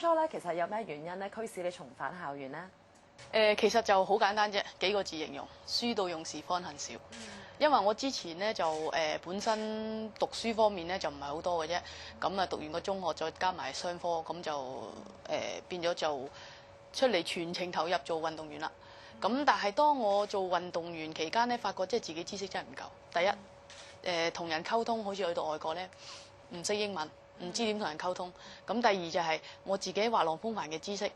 當初咧，其實有咩原因咧驅使你重返校園咧？其實就好簡單啫，幾個字形容：書到用時方恨少。因為我之前咧就本身讀書方面咧就唔係好多嘅啫，咁啊讀完個中學再加埋商科，咁就變咗就出嚟全程投入做運動員啦。咁但係當我做運動員期間咧，發覺即係自己知識真係唔夠。第一，同人溝通好似去到外國咧，唔識英文，唔知點同人溝通。咁第二就係我自己滑浪風帆嘅知識。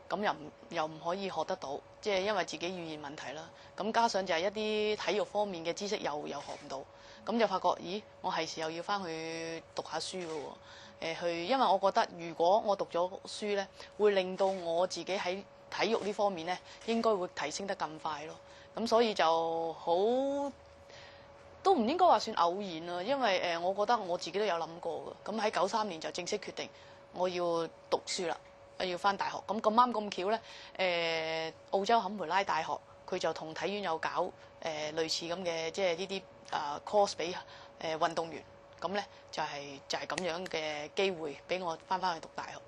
咁又唔可以學得到，即係因為自己語言問題啦。咁加上就係一啲體育方面嘅知識又學唔到，咁就發覺，咦，我係時候要翻去讀下書㗎喎。因為我覺得如果我讀咗書咧，會令到我自己喺體育呢方面咧，應該會提升得更快咯。咁所以就好都唔應該話算偶然啦，因為我覺得我自己都有諗過㗎。咁喺93年就正式決定我要讀書啦。要翻大學，咁啱咁巧咧，澳洲坎培拉大學佢就同體院有搞類似咁嘅，即係呢啲course 俾運動員，咁咧就係咁樣嘅機會俾我翻去讀大學。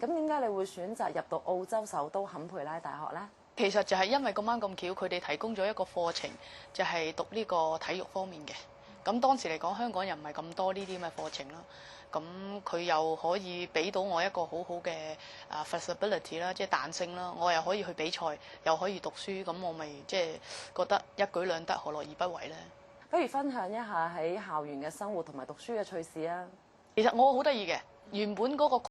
咁點解你會選擇入到澳洲首都坎培拉大學咧？其實就係因為咁啱咁巧，佢哋提供咗一個課程，就係讀呢個體育方面嘅。咁當時嚟講，香港又唔係咁多呢啲咁嘅課程啦。咁佢又可以俾到我一個好好嘅flexibility 啦，即係彈性啦。我又可以去比賽，又可以讀書，咁我咪即係覺得一舉兩得，何樂而不為咧？不如分享一下喺校園嘅生活同埋讀書嘅趣事啊！其實我好得意嘅，原本嗰個